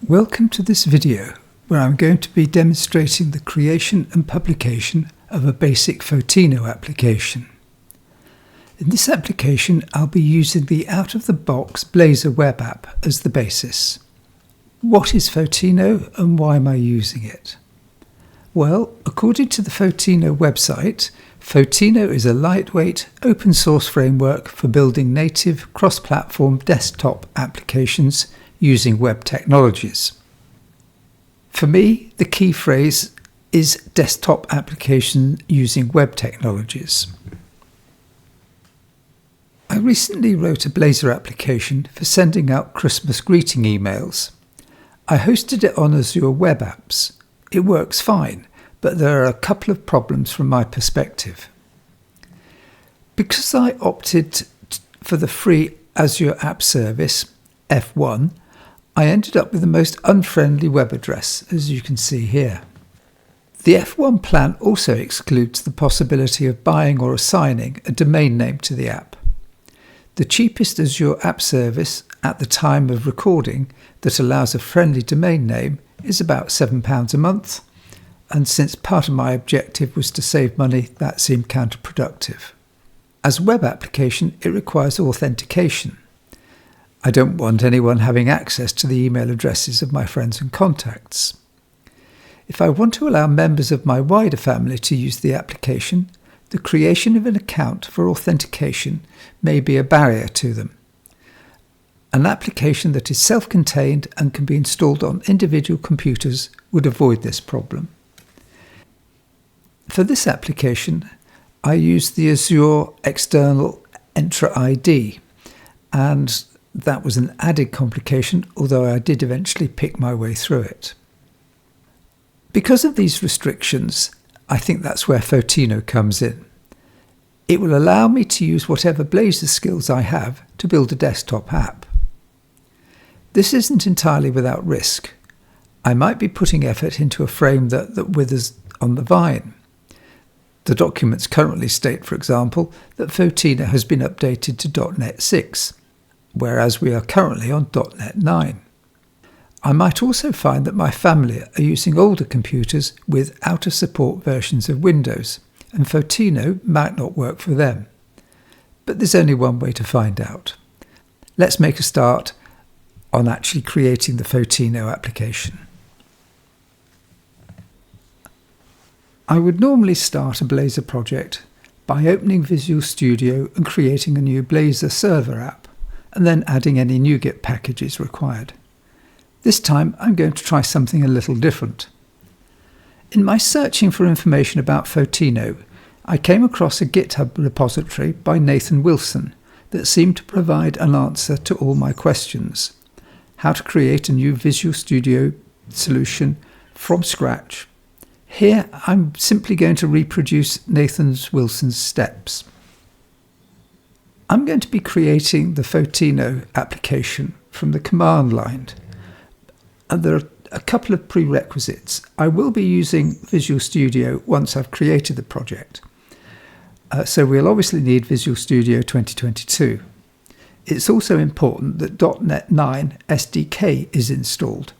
Welcome to this video where I'm going to be demonstrating the creation and publication of a basic Photino application. In this application I'll be using the out-of-the-box Blazor web app as the basis. What is Photino and why am I using it? Well, according to the Photino website, Photino is a lightweight, open source framework for building native cross-platform desktop applications using web technologies. For me, the key phrase is desktop application using web technologies. I recently wrote a Blazor application for sending out Christmas greeting emails. I hosted it on Azure Web Apps. It works fine, but there are a couple of problems from my perspective. Because I opted for the free Azure App Service, F1, I ended up with the most unfriendly web address, as you can see here. The F1 plan also excludes the possibility of buying or assigning a domain name to the app. The cheapest Azure App Service at the time of recording that allows a friendly domain name is about £7 a month, and since part of my objective was to save money, that seemed counterproductive. As a web application, it requires authentication. I don't want anyone having access to the email addresses of my friends and contacts. If I want to allow members of my wider family to use the application, the creation of an account for authentication may be a barrier to them. An application that is self-contained and can be installed on individual computers would avoid this problem. For this application, I used the Azure external Entra ID, and that was an added complication, although I did eventually pick my way through it. Because of these restrictions, I think that's where Photino comes in. It will allow me to use whatever Blazor skills I have to build a desktop app. This isn't entirely without risk. I might be putting effort into a frame that withers on the vine. The documents currently state, for example, that Photino has been updated to .NET 6. Whereas we are currently on .NET 9. I might also find that my family are using older computers with out-of-support versions of Windows, and Photino might not work for them. But there's only one way to find out. Let's make a start on actually creating the Photino application. I would normally start a Blazor project by opening Visual Studio and creating a new Blazor server app, and then adding any NuGet packages required. This time I'm going to try something a little different. In my searching for information about Photino, I came across a GitHub repository by Nathan Wilson that seemed to provide an answer to all my questions. How to create a new Visual Studio solution from scratch. Here I'm simply going to reproduce Nathan Wilson's steps. I'm going to be creating the Photino application from the command line, and there are a couple of prerequisites. I will be using Visual Studio once I've created the project, so we'll obviously need Visual Studio 2022. It's also important that .NET 9 SDK is installed.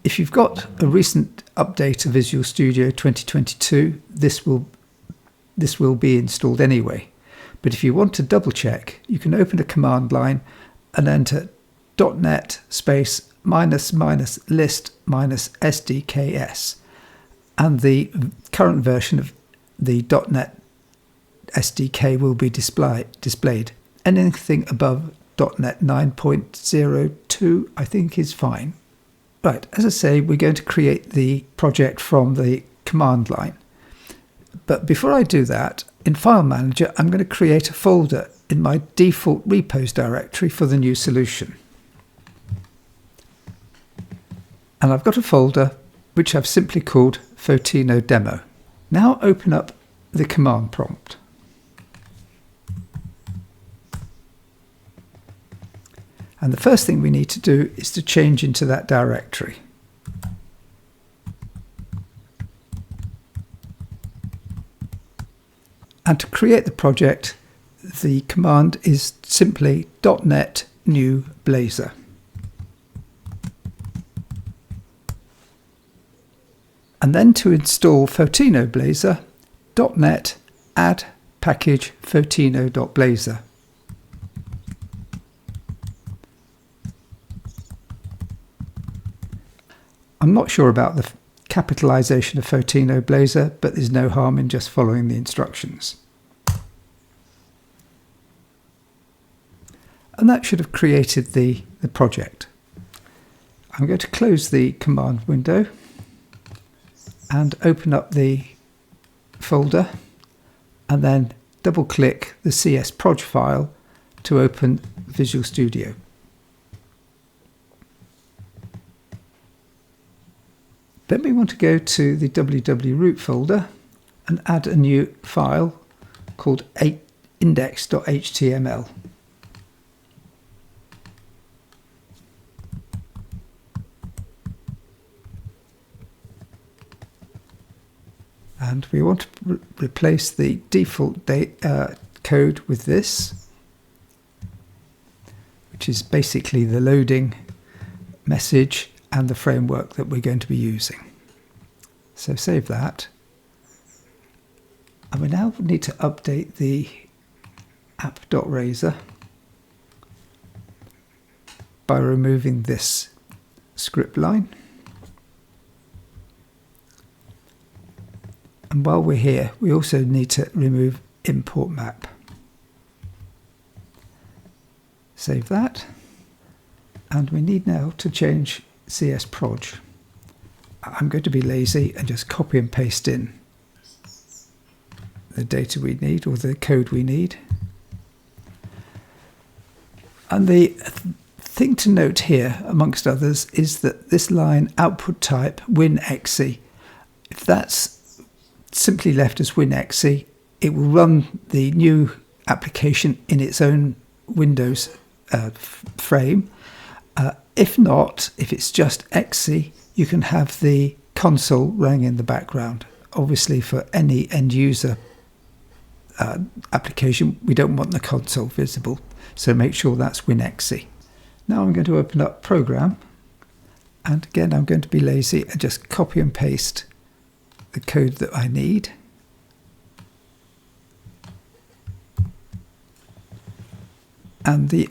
If you've got a recent update of Visual Studio 2022, this will be installed anyway. But if you want to double check, you can open a command line and enter .NET space --list -SDKS, and the current version of the .NET SDK will be displayed. Anything above .NET 9.02 I think is fine. Right, as I say, we're going to create the project from the command line. But before I do that, in File Manager, I'm going to create a folder in my default repos directory for the new solution. And I've got a folder which I've simply called Photino Demo. Now open up the command prompt. And the first thing we need to do is to change into that directory. And to create the project, the command is simply .NET new Blazor. And then to install Photino Blazor, .NET add package photino.blazor. I'm not sure about the capitalization of Photino Blazor, but there's no harm in just following the instructions. And that should have created the project. I'm going to close the command window and open up the folder and then double click the CS proj file to open Visual Studio. Then we want to go to the www-root folder and add a new file called index.html. And we want to replace the default code with this, which is basically the loading message and the framework that we're going to be using. So save that. And we now need to update the app.razor by removing this script line. And while we're here, we also need to remove import map. Save that. And we need now to change CS proj. I'm going to be lazy and just copy and paste in the data we need, or the code we need. And the thing to note here, amongst others, is that this line output type WinExe, if that's simply left as WinExe, it will run the new application in its own Windows frame. If not, if it's just exe, you can have the console running in the background. Obviously, for any end user application, we don't want the console visible, so make sure that's WinExe. Now I'm going to open up Program, and again I'm going to be lazy and just copy and paste the code that I need. And the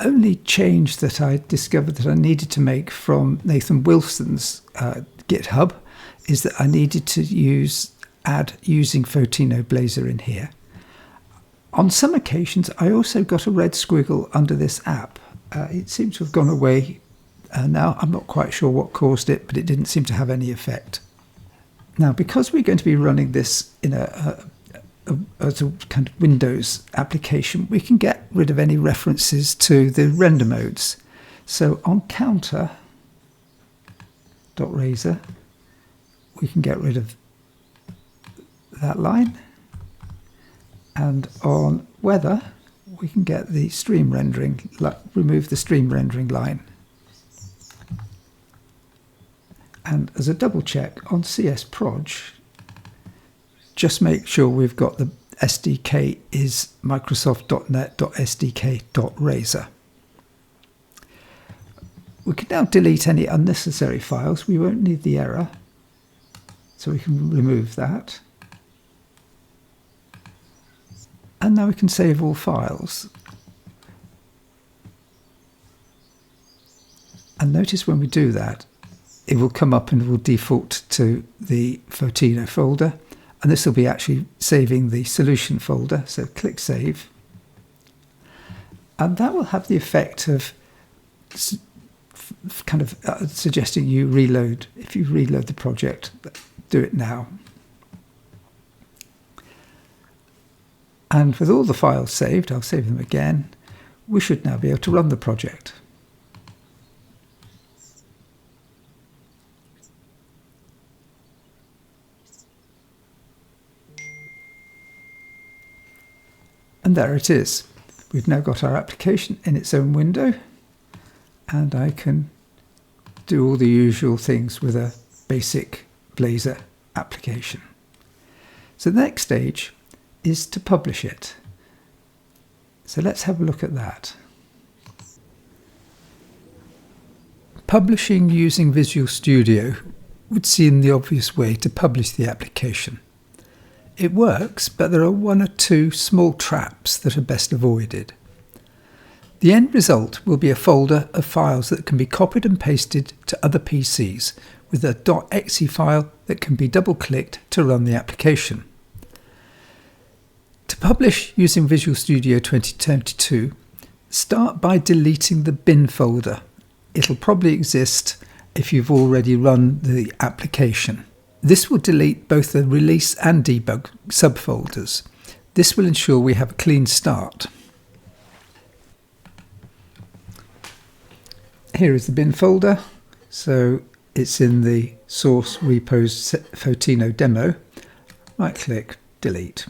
only change that I discovered that I needed to make from Nathan Wilson's GitHub is that I needed to add using Photino Blazor in here. On some occasions, I also got a red squiggle under this app. It seems to have gone away now. I'm not quite sure what caused it, but it didn't seem to have any effect. Now, because we're going to be running this in as a kind of Windows application, we can get rid of any references to the render modes. So on counter.razor, we can get rid of that line. And on weather, we can get the stream rendering, remove the stream rendering line. And as a double check on CS proj, just make sure we've got the SDK is microsoft.net.sdk.razor. We can now delete any unnecessary files. We won't need the error, so we can remove that. And now we can save all files. And notice when we do that, it will come up and will default to the Photino folder. And this will be actually saving the solution folder. So click Save. And that will have the effect of kind of suggesting you reload. If you reload the project, do it now. And with all the files saved, I'll save them again, we should now be able to run the project. And there it is. We've now got our application in its own window, and I can do all the usual things with a basic Blazor application. So the next stage is to publish it. So let's have a look at that. Publishing using Visual Studio would seem the obvious way to publish the application. It works, but there are one or two small traps that are best avoided. The end result will be a folder of files that can be copied and pasted to other PCs with a .exe file that can be double-clicked to run the application. To publish using Visual Studio 2022, start by deleting the bin folder. It'll probably exist if you've already run the application. This will delete both the release and debug subfolders. This will ensure we have a clean start. Here is the bin folder. So it's in the source repos Photino demo. Right click, delete.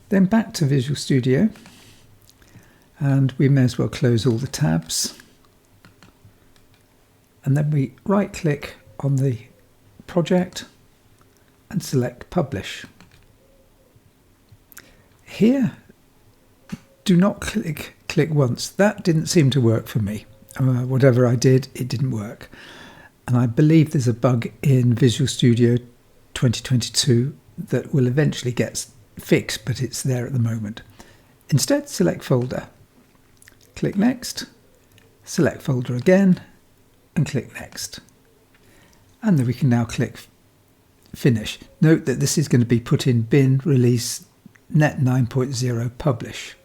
Then back to Visual Studio, and we may as well close all the tabs. And then we right click on the project and select Publish. Here, do not click once. That didn't seem to work for me. Whatever I did, it didn't work. And I believe there's a bug in Visual Studio 2022 that will eventually get fixed, but it's there at the moment. Instead, select Folder, click Next, select Folder again, and click Next. And then we can now click Finish. Note that this is going to be put in bin release net 9.0 publish.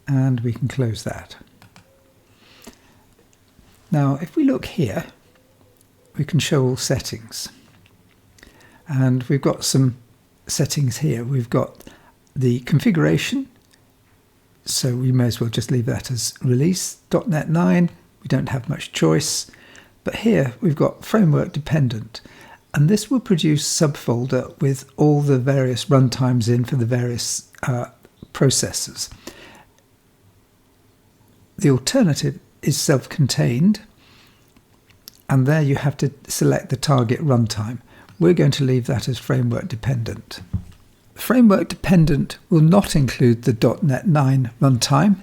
And we can close that. Now, if we look here, we can show all settings. And we've got some settings here. We've got the configuration. So we may as well just leave that as release .NET 9. We don't have much choice. But here we've got framework dependent. And this will produce subfolder with all the various runtimes in for the various processors. The alternative is self-contained, and there you have to select the target runtime. We're going to leave that as framework dependent. Framework dependent will not include the .NET 9 runtime.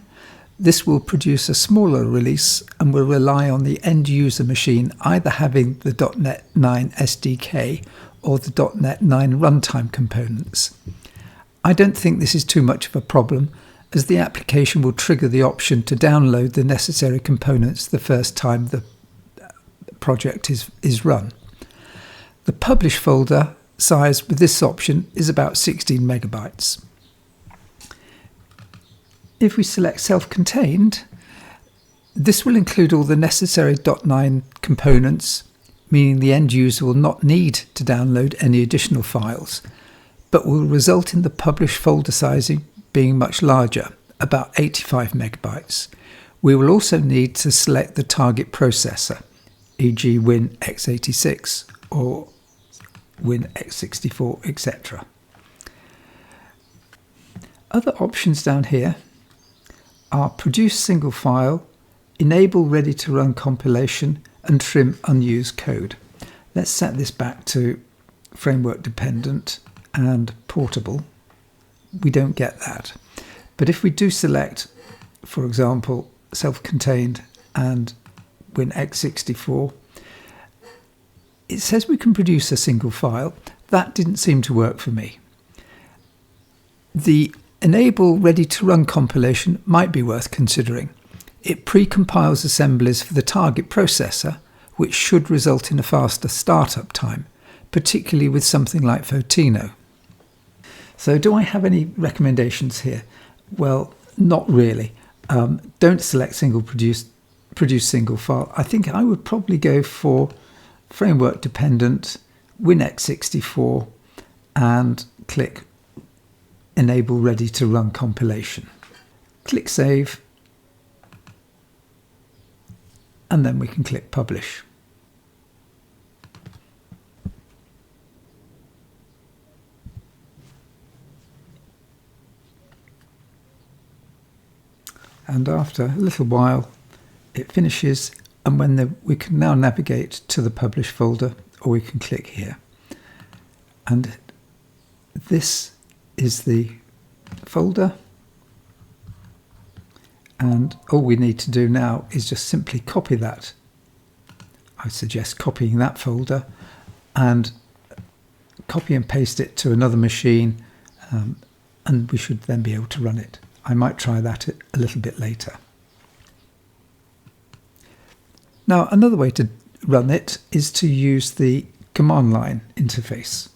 This will produce a smaller release and will rely on the end user machine either having the .NET 9 SDK or the .NET 9 runtime components. I don't think this is too much of a problem, as the application will trigger the option to download the necessary components the first time the project is run. The publish folder size with this option is about 16 megabytes. If we select self-contained, this will include all the necessary .9 components, meaning the end user will not need to download any additional files, but will result in the publish folder sizing being much larger, about 85 megabytes. We will also need to select the target processor, e.g. Win x86 or Win x64, etc. Other options down here are produce single file, enable ready to run compilation, and trim unused code. Let's set this back to framework dependent and portable. We don't get that. But if we do select, for example, self-contained and Win x64, it says we can produce a single file. That didn't seem to work for me. The enable ready to run compilation might be worth considering. It pre-compiles assemblies for the target processor, which should result in a faster startup time, particularly with something like Photino. So do I have any recommendations here? Well, not really. Don't select produce single file. I think I would probably go for framework dependent, Win x64, and click enable ready to run compilation. Click save, and then we can click publish. And after a little while it finishes, and we can now navigate to the publish folder, or we can click here. And this is the folder, and all we need to do now is just simply copy that I suggest copying that folder and copy and paste it to another machine, and we should then be able to run it. I might try that a little bit later. Now, another way to run it is to use the command line interface.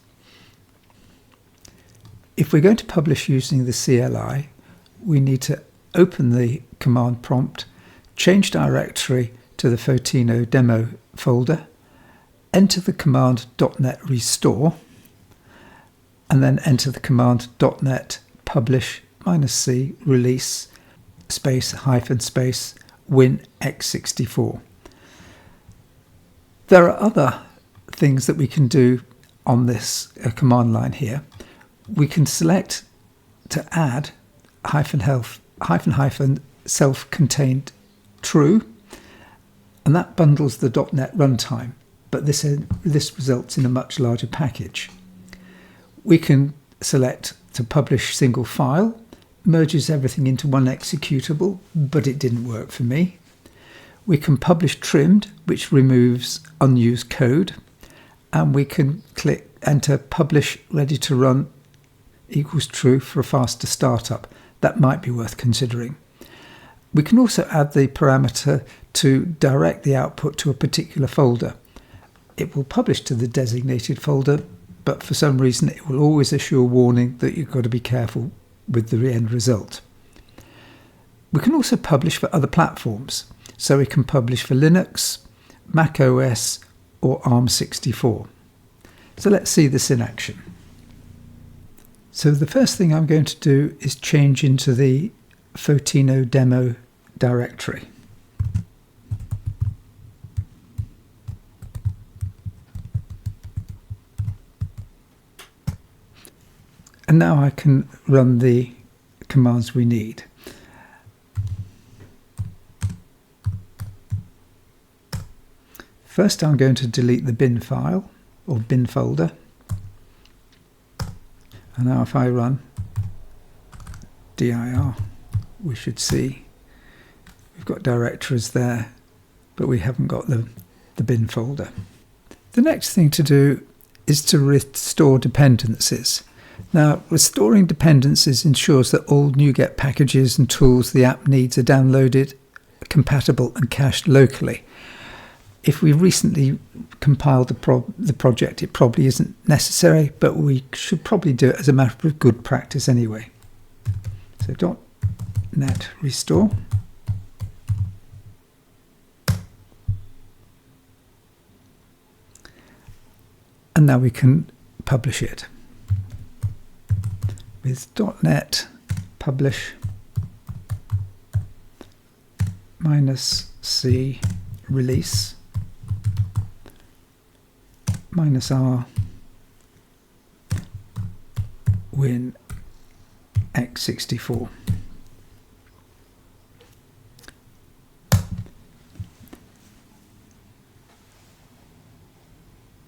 If we're going to publish using the CLI, we need to open the command prompt, change directory to the Photino demo folder, enter the command .NET restore, and then enter the command .NET publish -c release space hyphen space win x64. There are other things that we can do on this command line here. We can select to add hyphen self-contained true, and that bundles the .NET runtime, but this results in a much larger package. We can select to publish single file, merges everything into one executable, but it didn't work for me. We can publish trimmed, which removes unused code, and we can click enter publish ready to run equals true for a faster startup. That might be worth considering. We can also add the parameter to direct the output to a particular folder. It will publish to the designated folder, but for some reason it will always issue a warning that you've got to be careful with the end result. We can also publish for other platforms. So we can publish for Linux, Mac OS, or ARM64. So let's see this in action. So the first thing I'm going to do is change into the Photino demo directory. And now I can run the commands we need. First, I'm going to delete the bin file or bin folder. And now if I run dir, we should see we've got directories there, but we haven't got the bin folder. The next thing to do is to restore dependencies. Now, restoring dependencies ensures that all NuGet packages and tools the app needs are downloaded, compatible and cached locally. If we recently compiled the project, it probably isn't necessary, but we should probably do it as a matter of good practice anyway. So .NET restore. And now we can publish it with .NET publish -c release -r win x64.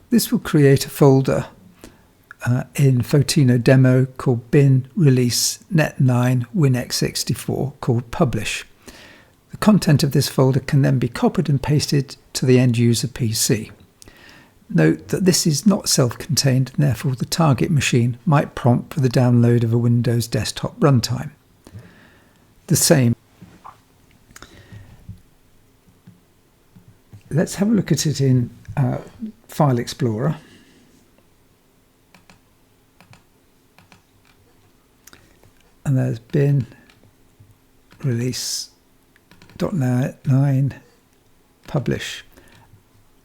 This will create a folder in Photino demo called bin release net9 win x64 called publish. The content of this folder can then be copied and pasted to the end user PC. Note that this is not self-contained, and therefore the target machine might prompt for the download of a Windows desktop runtime. The same. Let's have a look at it in File Explorer. And there's bin release .NET9 publish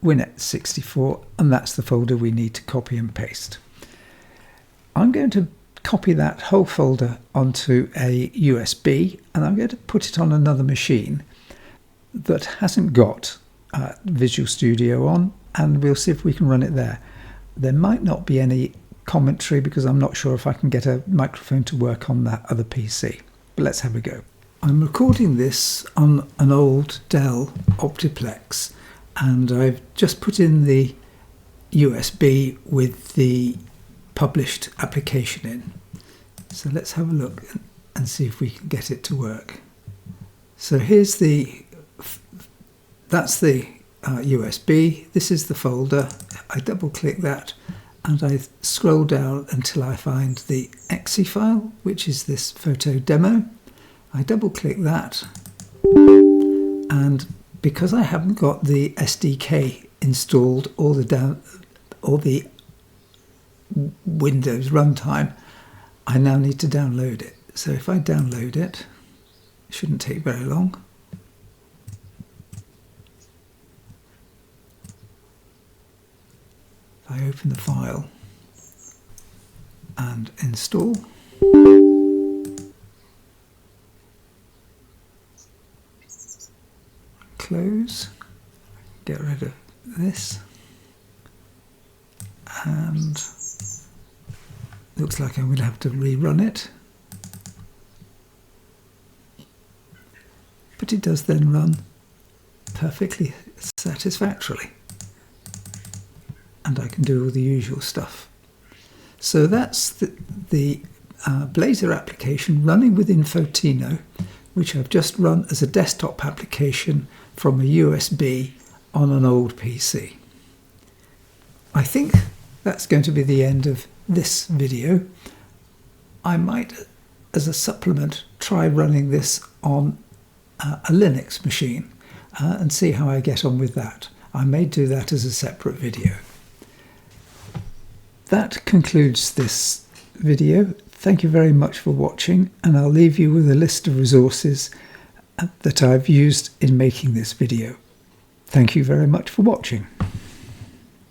WinX64, and that's the folder we need to copy and paste. I'm going to copy that whole folder onto a USB, and I'm going to put it on another machine that hasn't got Visual Studio on, and we'll see if we can run it there. There might not be any commentary because I'm not sure if I can get a microphone to work on that other PC, but let's have a go. I'm recording this on an old Dell Optiplex, and I've just put in the USB with the published application in. So let's have a look and see if we can get it to work. So here's that's the USB. This is the folder. I double click that and I scroll down until I find the exe file, which is this photo demo. I double click that, and because I haven't got the SDK installed or the Windows runtime, I now need to download it. So if I download it, it shouldn't take very long. If I open the file and install, close, get rid of this, and looks like I'm going to have to rerun it, but it does then run perfectly satisfactorily, and I can do all the usual stuff. So that's the Blazor application running within Photino, which I've just run as a desktop application from a USB on an old PC. I think that's going to be the end of this video. I might, as a supplement, try running this on a Linux machine and see how I get on with that. I may do that as a separate video. That concludes this video. Thank you very much for watching, and I'll leave you with a list of resources that I've used in making this video. Thank you very much for watching.